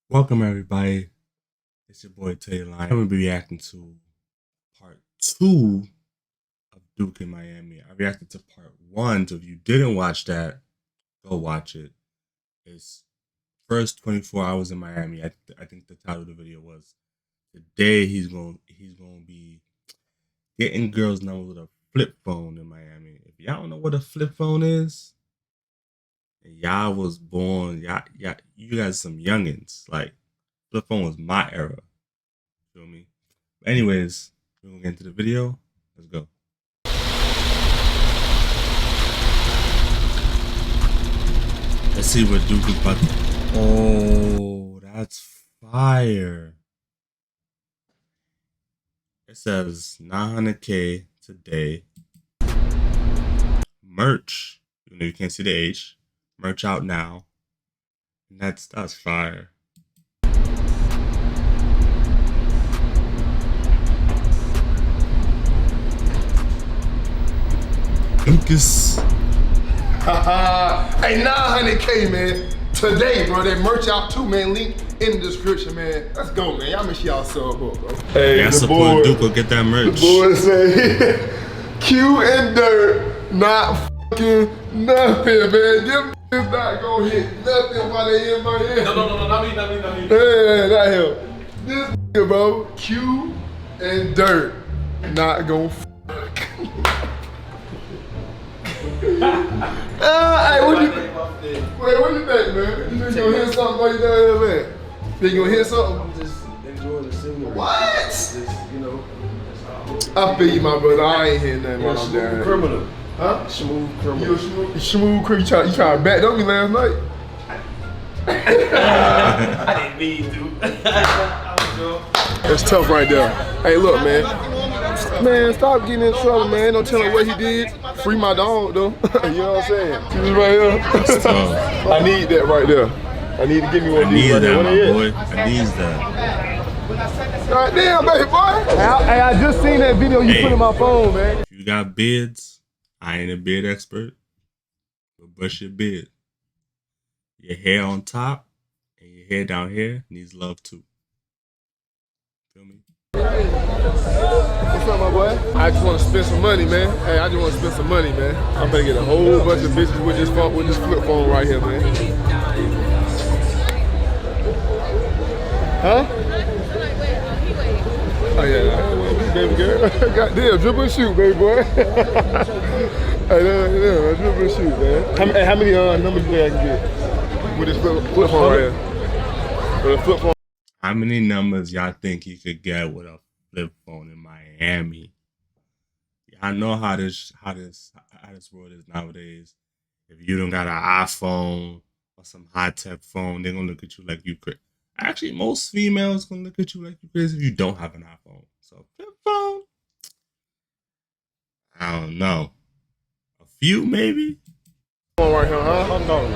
Welcome everybody. It's your boy Taylor. I'm gonna be reacting to part 2 of Duke in Miami. I reacted to part 1, so if you didn't watch that, go watch it. It's first 24 hours in Miami. I think the title of the video was today he's gonna be getting girls' numbers with a flip phone in Miami. If y'all don't know what a flip phone is, and y'all was born, you guys some youngins. Like flip phone was my era. Feel me? But anyways, we're gonna get into the video. Let's go. Let's see what Duke is about to. Oh, that's fire. It says 900K today. Merch. Even though you can't see the H. Merch out now. And that's fire. Lucas. Hey, 900K, man. Today, bro. That merch out too, man. Link in the description, man. Let's go, man. Y'all make sure y'all sub up, bro. Hey, yeah, support Duke will get that merch. The boy say, Q and Dirt, not fucking nothing, man. Them is not gonna hit nothing while they in my head. No, not me. Hey, not him. This nigga, bro. Q and Dirt, not gonna fuck. Hey, what you think, man? You think you gonna hit something while you down here, man? Think you gonna hit something? I'm just enjoying the scenery. What? Just, you know, that's all. I feel you, my brother. I ain't hitting nothing while I'm down Smooth here. criminal. Huh? Smooth criminal. You a smooth criminal? You try to back up me last night? I didn't mean to. That's tough right there. Hey, look, man. Man, stop getting in trouble, man. Don't tell him what he did. Free my dog, though. You know what I'm saying? See this right here? I need that right there. I need to give me one of these right there. I need that. God damn, baby boy. Hey, I just seen that video you put in my phone, man. If you got beards, I ain't a beard expert, but brush your beard. Your hair on top and your hair down here needs love too. Feel me? What's up, my boy? I just want to spend some money, man. Hey, I just want to spend some money, man. I'm gonna get a whole bunch of bitches with this phone, with this flip phone right here, man. Huh? Oh yeah, baby girl. Goddamn, dribble and shoot, baby boy. Hey, dribble and shoot, man. How many numbers do I can get with this flip phone right here? With a flip phone. How many numbers y'all think you could get with a flip phone in Miami? I know how this world is nowadays. If you don't got an iPhone or some high tech phone, they're gonna look at you like you crazy. Actually, most females gonna look at you like you crazy if you don't have an iPhone. So flip phone, I don't know. A few maybe. Right here, huh? No.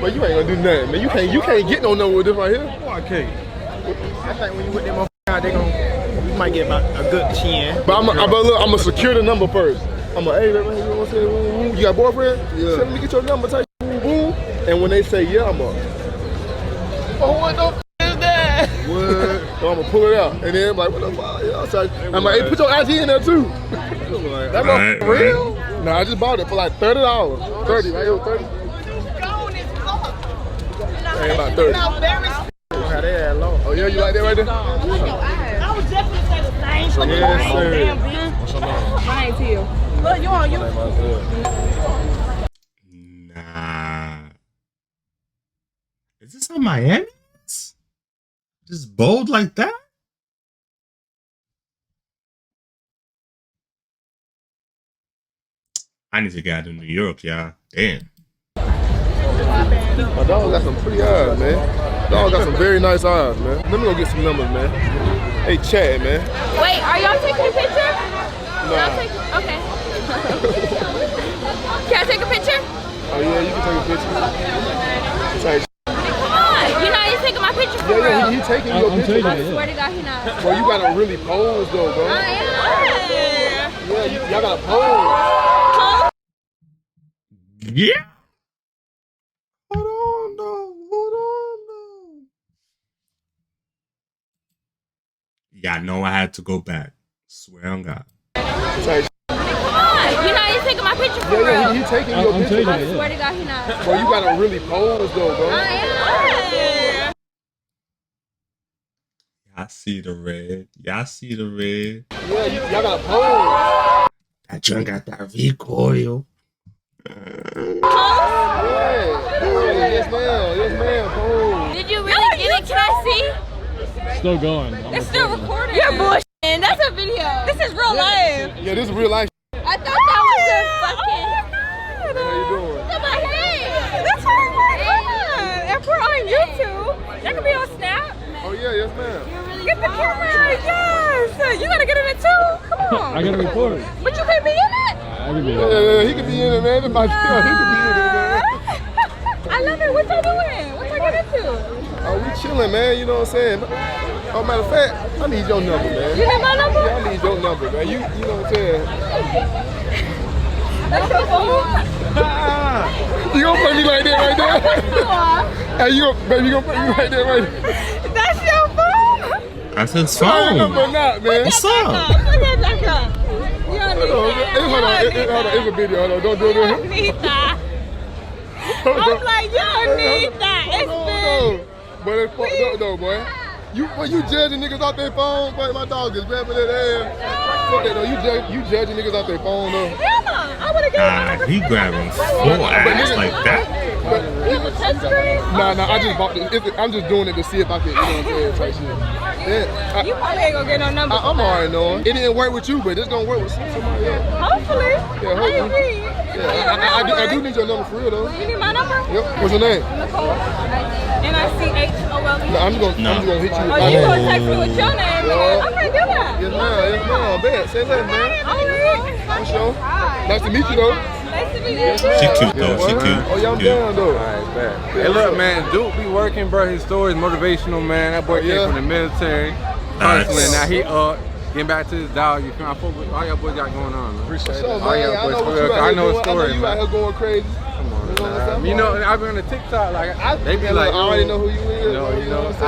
But you ain't gonna do nothing, man. You can't get no number with this right here. Oh, I can't. I think when you with them out, you might get about a good 10. But I'm gonna secure the number first. I'm like, hey, you know what I'm saying? You got a boyfriend? Yeah. So let me get your number, type boom, boom. And when they say yeah, I'm like, oh, what the f is that? What? So I'm gonna pull it out. And then I'm like, what the fuck? I'm like, hey, put your IG in there too. That right, real? Right. Nah, I just bought it for like $30. 30, right? It was 30. Ain't about 30. How they had low. Oh yeah, you like that right there? I was just gonna say the same for the Yes, sir. damn bitch. What's your name? My name's Hill. Look, you on you? Nah. Is this on Miami? Just bold like that? I need to get out of New York, y'all. Damn. My dog got some pretty eyes, man. Dog got some very nice eyes, man. Let me go get some numbers, man. Hey, Chad, man. Wait, are y'all taking a picture? Nah. Okay. Can I take a picture? Oh yeah, you can take a picture. Come on, you're not even taking my picture for real. Yeah, he taking your picture. I swear to God, he not. Well, you gotta really pose though, bro. I am. Yeah, y'all gotta pose. Yeah. Hold on. Yeah, I know I had to go back. Swear on God. Type Come on. You know he's taking my picture for Yeah, real. he taking your I'm picture. taking I it. swear to God, he not. Bro, you gotta really pose though, bro. I am. Y'all see the red. Y'all see the red. Yeah, y'all gotta pose. That joint got that recoil. Yes, ma'am. Yes, ma'am. Pose. Did you really get it? Can I Still going. see? It's still recording. You're bullshitting. That's a video. This is real life. Yeah, this is real life. I thought that was a fucking. How you doing? That's my head. That's my head. If we're on YouTube, that could be on Snap. Oh yeah, yes, ma'am. Get the camera. Yes. You gotta get in it too. Come on. I gotta record. But you can't be in it. I can be Yeah, he could be in it, man. It's my deal. He could be in it, man. I love it. What y'all doing? What y'all get into? Oh, we chilling, man. You know what I'm saying? Oh, matter of fact, I need your number, man. You need my number? Yeah, I need your number, man. You know what I'm saying? That's your phone. You gonna play me like that right there? Hey, baby, you gonna play me like that right there? That's your phone. That's his I ain't phone. number not, man. What's up? Put that back up. You don't need Hold on, that. hold on, it's a video. Hold on, don't do You it. don't need that. I'm like, you don't need that. It's big. But it's fucked up though, boy. You judging niggas off their phone? Boy, my dog is grabbing that ass. Fuck that though. You judging niggas off their phone though. Hell no. I would have given Nah, he grabbing full ass like that. you a touchscreen. Nah, I just bought this. I'm just doing it to see if I can, you know what I'm saying, type shit. Yeah, You probably ain't gonna get no number. I'm already knowing. It didn't work with you, but it's gonna work with somebody else. Hopefully. Yeah, hopefully. Yeah, I do need your number for real though. You need my number? Yep. What's your name? Nicole. N-I-C-H-O-L-E. No, I'm just gonna hit you. Oh, you gonna text me with your name? Yeah. Okay, do that. Yes, ma'am. Yes, ma'am. Bet. Say less, man. Alright. For sure. Nice to meet you though. Nice to meet you. She cute though. She cute. Oh, yeah, I'm Cute. down though. Alright, bet. Hey, look, man, Duke be working, bro. His story is motivational, man. That boy Yeah. came from the military. Nice. Constantly. Now he getting back to his dog. You feel I fuck with all y'all boys got going on, man. Appreciate it. it. All y'all boys, for real, 'cause I know a story, you out man. here going crazy. Come on, You know what I'm man. saying? You know, I be on the TikTok, like, they be Man, like, look, I already know who you is. You know, what I'm saying? I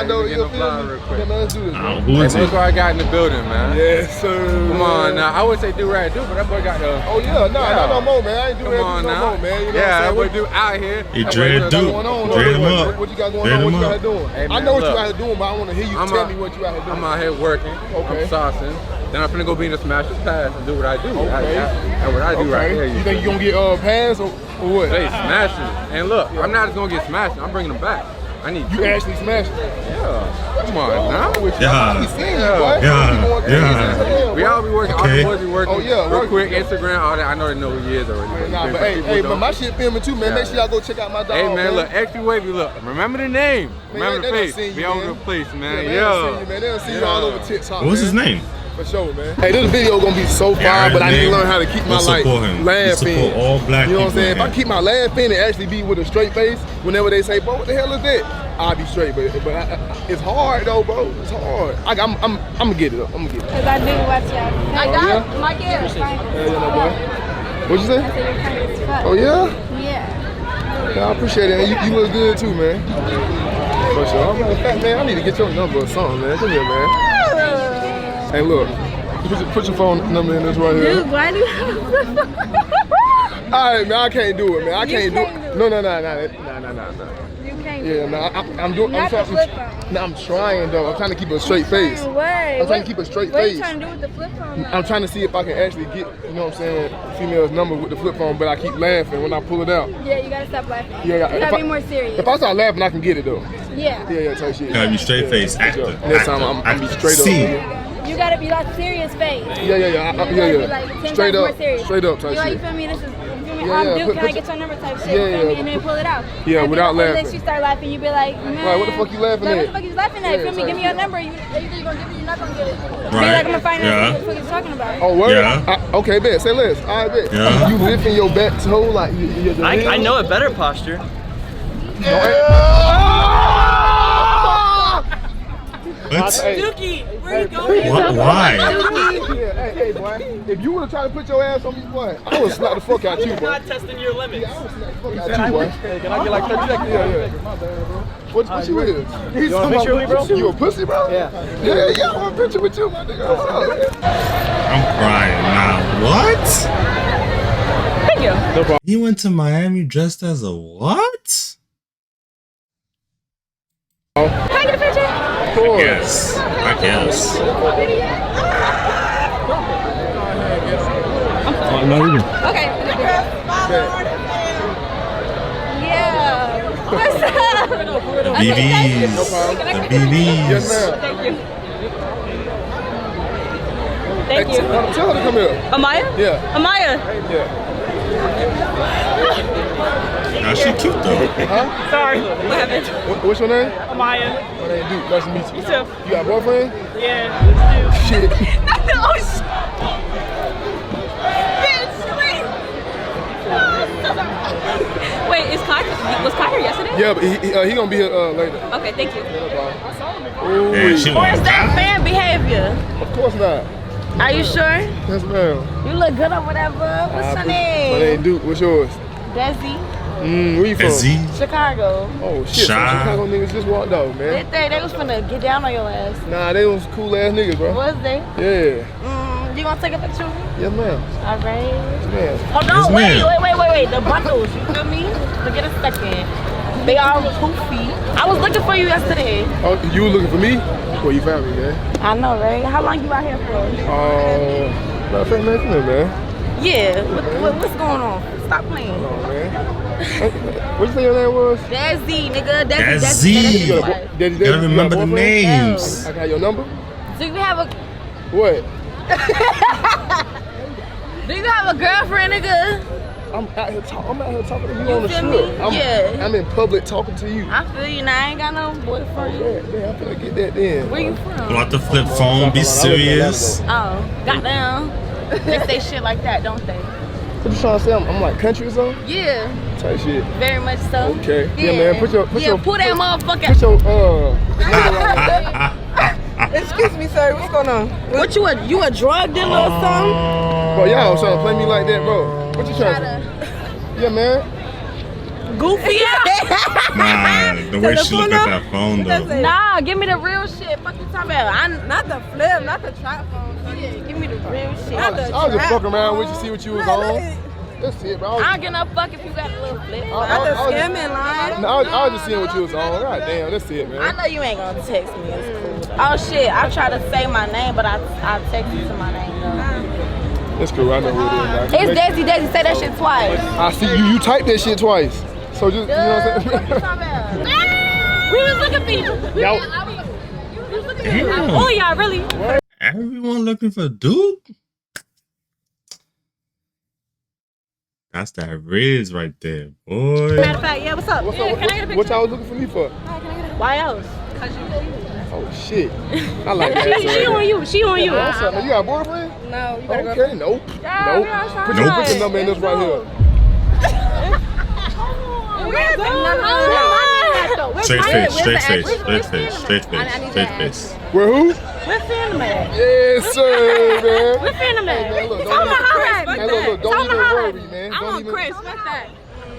know we you getting feel a fly me. real quick. Yeah, man, let's do this. man. Who Hey, is look he? what I got in the building, man. Yes, sir. Come on now. I would say do right, but that boy got the. Oh yeah, not no more, man. I ain't doing Come that on no now. more, man. You know Yeah, what what I'm saying? do out here? He What dread you got Duke. going on, though? Dread him What- up. What you got going Dread on? What him you got up. doing? Hey, I man, know what you look. out here doing, but I want to hear you I'm tell out- me what you out here doing. I'm out here working. Okay. I'm saucing. Then I'm finna go be in the Smashers Pass and do what I do. Okay. That's what I do right here. You think you gonna get pass or what? They smashing. And look, I'm not just gonna get smashed. I'm bringing them back. I need You actually smashed it. Yeah. Come on now. Yeah. We seen you, boy. Yeah. You going crazy Yeah. as hell, We boy. all be working. All Okay. the boys be working. Oh, yeah, Real work. quick, Instagram, all that. I know they know who he is already. Nah, but hey, but my shit filming too, man. Make sure y'all go check out my dog. Hey man, look, XP Wavy, look. Remember the name. Remember they the done face. seen you, Be all over man. the place, Yeah, man. man, they Yeah. done seen you, man. They done see you all over TikTok. What's his man. name? For sure, man. Hey, this video gonna be so fire, Yeah, but I need to name. learn how to keep my We'll like support him. laugh We in. support all black You know what I'm people saying? If I here. keep my laugh in and actually be with a straight face, whenever they say, "Bro, what the hell is that?" I'll be straight. But it's hard though, bro. It's hard. I'm gonna get it up. I'm gonna get it. Because I do watch y'all. I yeah? got my gift. Hey, you know, boy. What'd you say? You're funny as fuck. Oh yeah? Yeah. Yeah, I appreciate it. And you look good too, man. For sure. Matter of fact, man, I need to get your number or something, man. Come here, man. Hey, look. Put your phone number in this right here. Dude, why do you have a flip phone? All right, man. I can't do it, man. I can't do can't it. do it. No. You can't Yeah, no. I'm doing. Not the flip phone. No, I'm trying though. I'm trying to keep a straight face. I'm trying to keep a straight What are face. you trying to do with the flip phone? I'm trying to see if I can actually get, you know what I'm saying, female's number with the flip phone, but I keep laughing when I pull it out. Yeah, you gotta stop laughing. Yeah, You if gotta I- be more serious. If I start laughing, I can get it though. Yeah. Yeah, type shit. Gotta be straight face, Yeah, actor. Next time I'm be straight up. See. You gotta be like serious face. Yeah. You gotta be like 10 Straight times more up, serious. straight up type You know, you shit. feel me? This is, you feel me? Yeah, I'm yeah, Duke, put- can I put get your number type shit? Yeah, You feel yeah. me? And then pull it out. Yeah, And without then laughing. Unless you start laughing, you be like, man. Right, what the fuck you laughing like, at? What the fuck you laughing at? Yeah, You feel me? type Give me your shit. number. Either you're gonna give it, you're not gonna get it. Be Right. like, I'm gonna find out Yeah. what the fuck you talking about. Oh, word? Yeah. Okay, bet. Say less. All right, bet. Yeah. You lifting your back toe like you I know a better posture. What? Hey, Dookie, What? Why? Yeah, hey, boy. If you would have tried to put your ass on me, boy, I would slap the fuck out you, boy. Not testing your limits. I would slap the fuck out you, boy. Can I get like 30 seconds? Yeah. What you is? He's You want a picture with me, bro? You a pussy, bro? Yeah. Yeah, I want a picture with you, my nigga. I'm crying now. What? Thank you. He went to Miami dressed as a what? Can I get a picture? Of course. Yes. I guess. Okay. Yeah. What's up? BBs. The BBs. Yes, ma'am. Thank you. Thank you. Tell her to come here. Amaya? Yeah. Amaya. Yeah. Now she cute though. Huh? Sorry. What happened? What's your name? Amaya. My name Duke. Nice to meet you. You too. You got a boyfriend? Yeah. Shit. Oh, shit. Wait, is Kai, was Kai here yesterday? Yeah, but he gonna be here later. Okay, thank you. Ooh, Yeah, she Or went is that fan behavior? of course not. Are you sure? Yes, ma'am. You look good or whatever. What's your My name? name Duke. What's yours? Desi. Where you from? Z. Chicago. Oh shit, some Shy. Chicago niggas just walked out, They man. was finna get down on your ass. Nah, they was cool ass niggas, bro. Was they? Yeah. You gonna take a picture with me? Yes, ma'am. Alright. Yes, ma'am. Oh no, Yes, ma'am. wait. The bundles, you feel me? Forget a second. They all poofy. I was looking for you yesterday. Oh, you were looking for me? Well, you found me, man. I know, right? How long you out here for? Matter of fact, man, come here, man. Yeah. What's going on? Stop playing. Oh, man. What you say your name was? Desi, nigga. That's Z. You got a Desi. Daddy, You gotta remember the boyfriend? names. I got your number? Do you have a What? girlfriend, nigga? I'm out here talking to you You on the feel strip. me? Yeah. I'm in public talking to you. I feel you now. I ain't got no boyfriend. Yeah, I'm finna get that then. Where you Pull from? out the flip phone. Be serious. Oh, goddamn. They say shit like that, don't they? What you trying to say? I'm like country or something? Yeah, Type shit. very much so. Okay. Yeah, man, put your- pull that motherfucker. Put your, Excuse me, sir. What's going on? What you a drug dealer or something? bro, y'all trying to play me like that, bro. What you trying to Yeah, man. Goofy ass. Nah, the way she look at that phone though. Nah, give me the real shit. Fuck you talking about? Not the flip, not the trap phone. Yeah, give me the real shit. Not the I was just trap fucking around with you, phone. see what you was Look on. at- That's it, bro. I don't give no fuck if you got a little flip. Not the I was just- scamming line. No, I was just seeing what you was on. God damn, that's it, I man. know you ain't gonna text me. It's cool. Oh shit, I try to say my name, but I text you to my name though. That's cool. I know who it is. It's Desi. Say that shit twice. I see you typed that shit twice. So just, you know what I'm What you saying? talking about? We was looking for you. Y'all- We was looking for you. Damn. Oh y'all really? Everyone looking for Duke? That's that Riz right there, boy. Matter of fact, yeah. What's up? What's Yeah, up? can I get a What picture? y'all was looking for me for? Why else? Oh shit. I like that. She on you. She on you. What's up, man? You got a boyfriend? No, you better go. Okay, nope. Yeah, Nope. we outside. Put Nope. your number in this right here. Straight face, straight face, straight face, straight face, straight face. Where who? We're Phantom Man. Yes, sir, man. We're Phantom Man. Man, look, It's don't on the even- highlight. Hey, look, don't even worry, man. I Don't want even- Chris. Fuck that.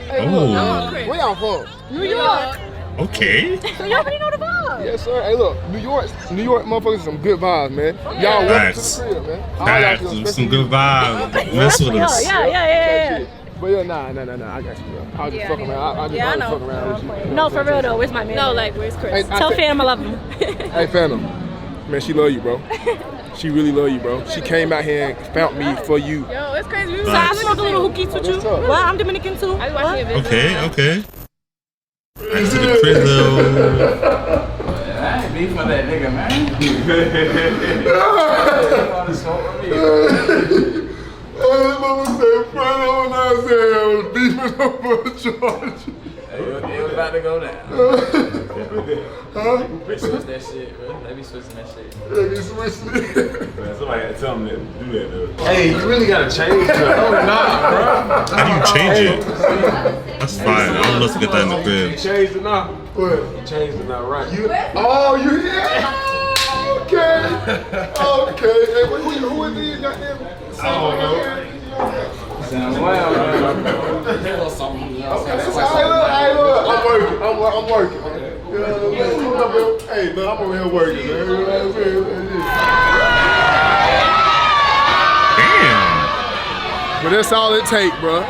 Hey, Oh. look, I want Chris. where y'all from? New York. Okay. So you already know the vibe. Yes, sir. Hey, look, New York motherfuckers some good vibes, man. Y'all welcome Facts. to the crib, man. All y'all Facts. can, Some especially good you. vibes. Mess with us. Yeah. Shit. But yeah, nah, I got you, bro. I'll just fuck around. I'll just fuck around with you. No, for real though. Where's my man? No, like where's Chris? Hey, Tell Phantom I love him. Hey, Phantom. Man, she love you, bro. She really love you, bro. She came out here and found me for you. Yo, it's crazy. So I smoke a little hookies with you. What's up? Well, I'm Dominican too. I was watching a video. Okay. Back to the crib. I ain't beef with that nigga, man. Hey, mama said, Phantom, when I said I was beefing over Georgia. It was about to go down. Huh? Switch that shit, bro. They be switching that shit. They be switching it. Man, somebody had to tell me to do that though. Hey, you really gotta change that. Oh, nah, bro. How do you change it? That's fine. I'm supposed to get that in the You crib. changed it now. What? You changed it now, right? Oh, you here? Okay. Hey, who are these goddamn? I don't know. Sound wild, man. I'm working. Hey, man, I'm over here working, man. Damn. But that's all it take, bro.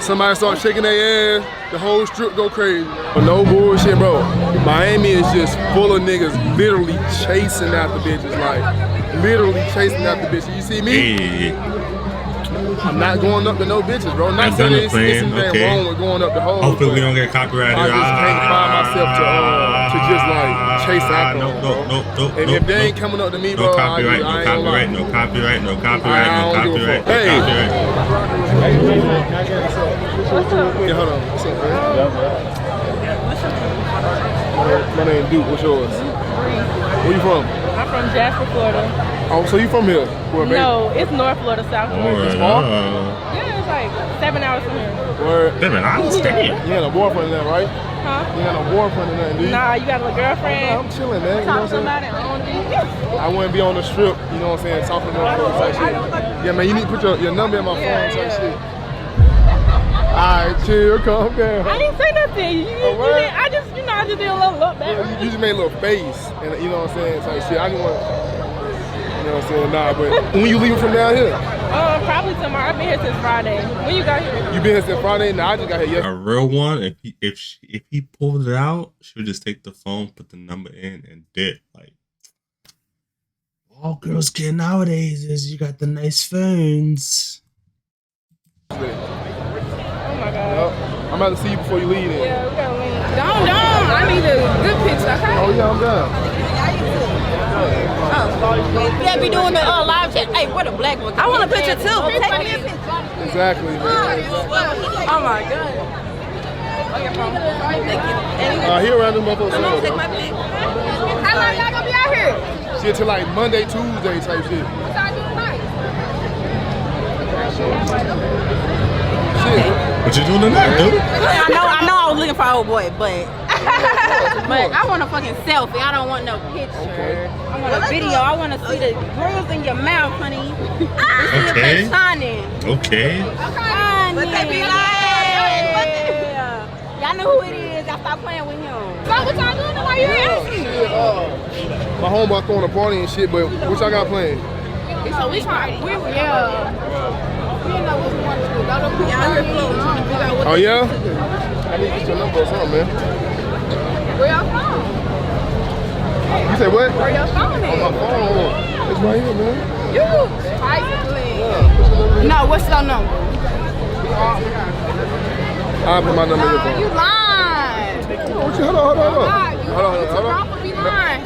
Somebody start shaking their ass, the whole strip go crazy. But no bullshit, bro. Miami is just full of niggas literally chasing after bitches, like literally chasing after bitches. You see me? Hey. I'm not going up to no bitches, bro. Not saying it's anything wrong with going up the hoes. Hopefully we don't get copyrighted. I just can't find myself to just like chase after them, bro. And if they ain't coming up to me, bro, no copyright. I ain't gonna lie. No copyright. I don't give a fuck. Hey. Yeah, hold on. What's up, man? My name Duke. What's yours? Where you from? I'm from Jasper, Florida. Oh, so you from here? Where, No, it's North Florida, South Florida. It's far? Yeah, it's like 7 hours from here. Word. 7 hours? Damn. You got no boyfriend in there, right? Huh? You got no boyfriend in there, do you? Nah, you got a girlfriend? I'm chilling, man. You know Talk what I'm somebody on these. I wouldn't be on the strip, you know what I'm saying, talking to them type shit. Yeah, man, you need to put your number in my phone type shit. Alright, chill, calm down. I didn't say nothing. You did, I just did a little look back. You just made a little face, and you know what I'm saying, type shit. I didn't want, you know what I'm saying, nah, but when you leaving from down here? Probably tomorrow. I've been here since Friday. When you got here? You been here since Friday? Nah, I just got here yesterday. A real one, if he pulled it out, she would just take the phone, put the number in, and dip. Like all girls get nowadays is you got the nice phones. Oh my God. Yep. I'm about to see you before you leave then. Yeah, we gotta leave. Don't. I need a good picture, okay? Oh yeah, I'm down. Yeah, be doing the live chat. Hey, what a black one. I want a picture too. Take me a picture. Exactly, man. Oh my God. He around this motherfucker. I'm gonna take my pic. How long y'all gonna be out here? Shit till like Monday, Tuesday type shit. What y'all do tonight? Shit. What you doing tonight, dude? I know I was looking for an old boy, but I want a fucking selfie. I don't want no picture. Okay. I want a video. I want to see the grills in your mouth, honey. See your Okay. face shining. Okay. But they be like, y'all know who it is. I stopped playing with him. So what y'all doing while you're asking? My homeboy throwing a party and shit, but what y'all got playing? It's a week party. We didn't know what we wanted to do. Oh yeah? I need to get your number or something, man. Where y'all from? You say what? Where y'all from? On my phone. It's right here, man. You basically. No, what's your number? I'll put my number in your phone. You lying. Hold on. Hold on. Be lying.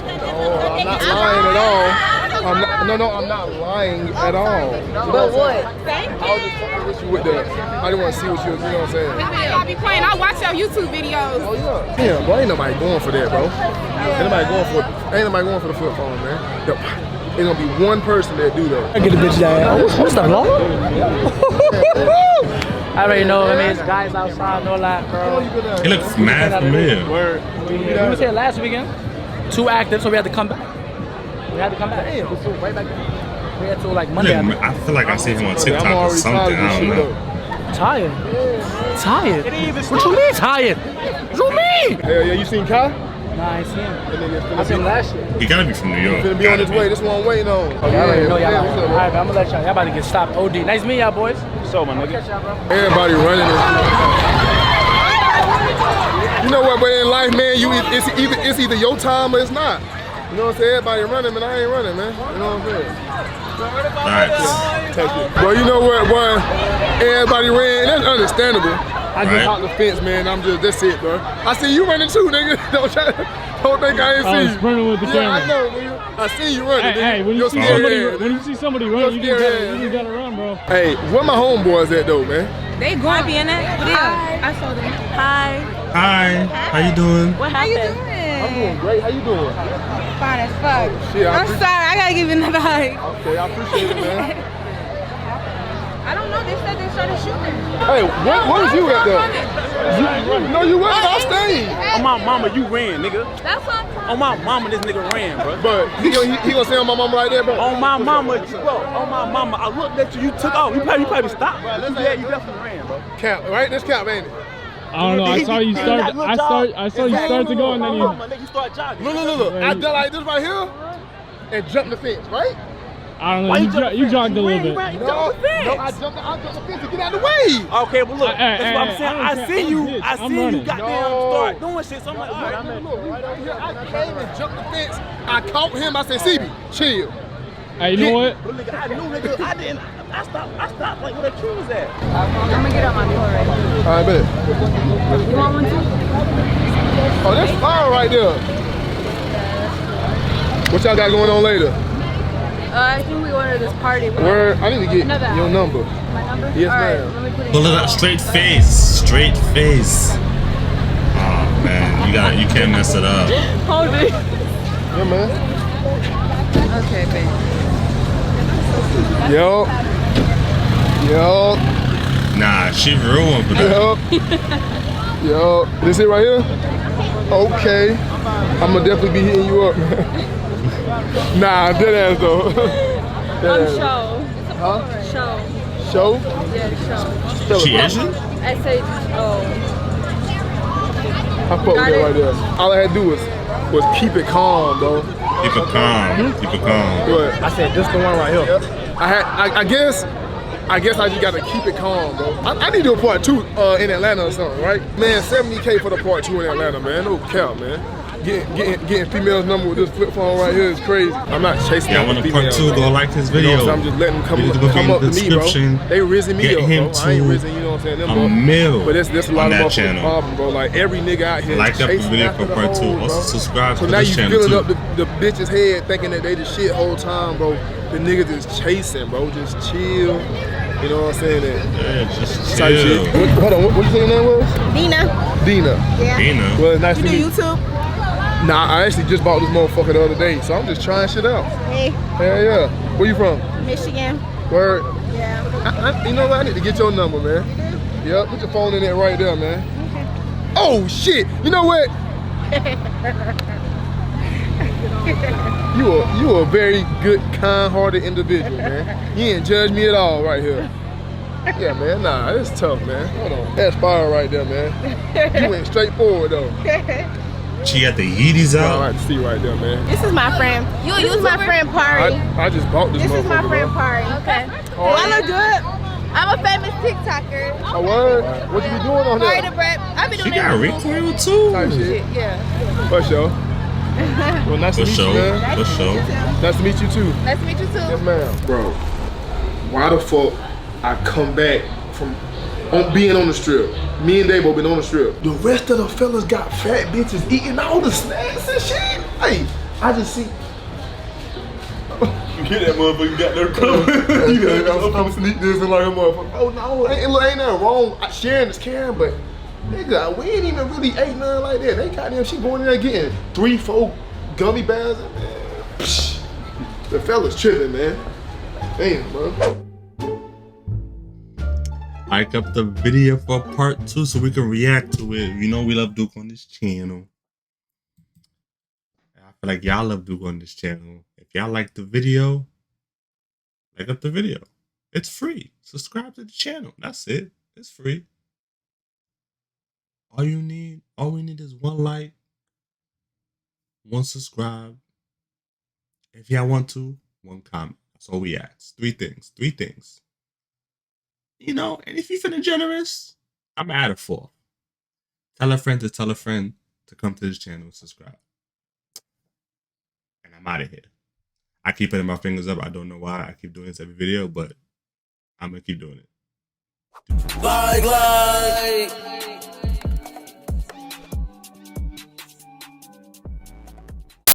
I'm not lying at all. I'm not lying at all. But what? Thank I was just fucking with you with that. I didn't want to see what you know what I'm saying. Y'all be playing. I watch your YouTube videos. Oh yeah. Damn, bro, ain't nobody going for that, bro. Ain't nobody going for the flip phone, man. There's gonna be one person that do that. I get the bitch down. What's that, long? I already know, I mean, it's guys outside, no lie, bro. He looks mad familiar. Word. We was here last weekend. 2 active, so we had to come back. Right back. We had to like Monday. I feel like I see him on TikTok or something. I don't know. Tired. What you mean tired? What you mean? Hell yeah, you seen Kai? Nah, I ain't seen him. I seen him last year. He gotta be from New York. He's gonna be on his way. This one I'm waiting on. Y'all already know y'all. All right, I'm gonna let y'all about to get stopped. OD. Nice meeting y'all, boys. So, my nigga. Everybody running. You know what, but in life, man, it's either your time or it's not. You know what I'm saying? Everybody running, man. I ain't running, man. You know what I'm saying? Alright. Take it. Bro, you know what, boy? Everybody ran. That's understandable. I just Right. hopped the fence, man. That's it, bro. I see you running too, nigga. Don't think I ain't see you. Sprinting with the camera. I know, nigga. I see you running, nigga. Hey, when you see somebody run, you just gotta run, bro. Hey, where my homeboys at though, man? They going to be in that? Hi. I saw them. Hi. Hi. How you doing? What happened? I'm doing great. How you doing? Fine as fuck. Shit, I'm sorry. I gotta give you another hug. Okay, I appreciate it, man. I don't know they said they started shooting. Hey, where was you at though? No, you wasn't. I stayed. On my mama, you ran, nigga. That's what I'm talking On my mama, this nigga ran, bro. But he gonna say on my mama right there, bro. On my mama, bro. On my mama, I looked at you. You took off. You probably stopped. Yeah, you definitely ran, bro. Cap, right? This cap, ain't it? I don't know. I saw you start. I saw you start to go, and then you. You start jogging. Look. I done like this right here and jumped the fence, right? I don't know. You jogged a little bit. No, I jumped the fence to get out of the way. Okay, well look, that's what I'm saying. I see you goddamn No. start doing shit. So I'm like, all right, Look, right over here. I came and jumped the fence. I caught him. I said, CB, chill. Hey, you know what? But nigga, I knew, nigga, I stopped like where the tree was at. I'm gonna get on my tour right now. I bet. You want one too? Oh, that's fire right there. What y'all got going on later? I think we ordered this party. Word, I need to get your number. My number? Yes, All right, ma'am. let me put it Pull it up, straight face. Oh man, you can't mess it up. Hold it. Yeah, man. Okay, babe. Yo. Nah, she ruined for that. Yo. This it right here? Okay. I'm gonna definitely be hitting you up. Nah, dead ass though. Show. Huh? Show. Show? Yeah, show. She Asian? S-H-O. I fuck with that right there. All I had to do was keep it calm, bro. Keep it calm. What? I said, this the one right here. I guess I just gotta keep it calm, bro. I need to do a part 2 in Atlanta or something, right? Man, 70K for the part 2 in Atlanta, man. No cap, man. Getting females number with this flip phone right here is crazy. I'm not chasing Yeah, I after want a females, part 2, bro. go like his You know video. what I'm saying? I'm just letting them You need to come go up in to the me, bro. description. They risen me Get up, him bro. I ain't to risen, you know what I'm saying? Them, a bro. mil But that's a lot on of that motherfucking channel. problem, bro. Like every nigga out here Like up the chasing video after for the part 2. hoes, Also bro. subscribe So to now this you channel filling too. up the bitch's head thinking that they the shit whole time, bro. The niggas is chasing, bro. Just chill. You know what I'm saying? Yeah, just Type shit. chill. Hold on, what you say your name was? Dina. Dina. Yeah. Dina. Well, it's nice You to do meet you. YouTube? Nah, I actually just bought this motherfucker the other day, so I'm just trying shit out. Hey, Hell yeah. Where you from? Michigan. Word. Yeah. You know what? I need to get your number, man. Yep, put your phone in there right there, man. Okay. Oh shit! You know what? You are a very good, kind-hearted individual, man. You ain't judge me at all right here. Yeah, man. Nah, it's tough, man. Hold on. That's fire right there, man. You went straight forward though. She got the Yeezys I out. like to see right there, man. This is my friend. This is my friend Pari. I just bought this This is my motherfucker, friend bro. Pari. Okay. Do I look good? I'm a famous TikToker. Oh, what? What you be doing on Pari there? the bread. I be She doing got that. recoil too. Type shit. Yeah. For sure. Well, nice to For meet sure. you, man. For sure. Nice to meet you too. Nice to meet you too. Yes, ma'am. Bro, why the fuck I come back from being on the strip? Me and Davo been on the strip. The rest of the fellas got fat bitches eating all the snacks and shit. Hey, I just see. You hear that motherfucker got their coming. I'm sneak this and like a motherfucker. Oh no, ain't nothing wrong. Sharing is caring, but nigga, we ain't even really ate nothing like that. They goddamn, she going in there getting 3-4 gummy bears. Psh, the fellas tripping, man. Damn, bro. Like up the video for part 2 so we can react to it. You know we love Duke on this channel. I feel like y'all love Duke on this channel. If y'all like the video, like up the video. It's free. Subscribe to the channel. That's it. It's free. All we need is 1 like, 1 subscribe. If y'all want to, 1 comment. That's all we ask. 3 things. 3 things. You know, and if you're feeling generous, I'm at it for. Tell a friend to come to this channel and subscribe. And I'm out of here. I keep putting my fingers up. I don't know why I keep doing this every video, but I'm gonna keep doing it. Like.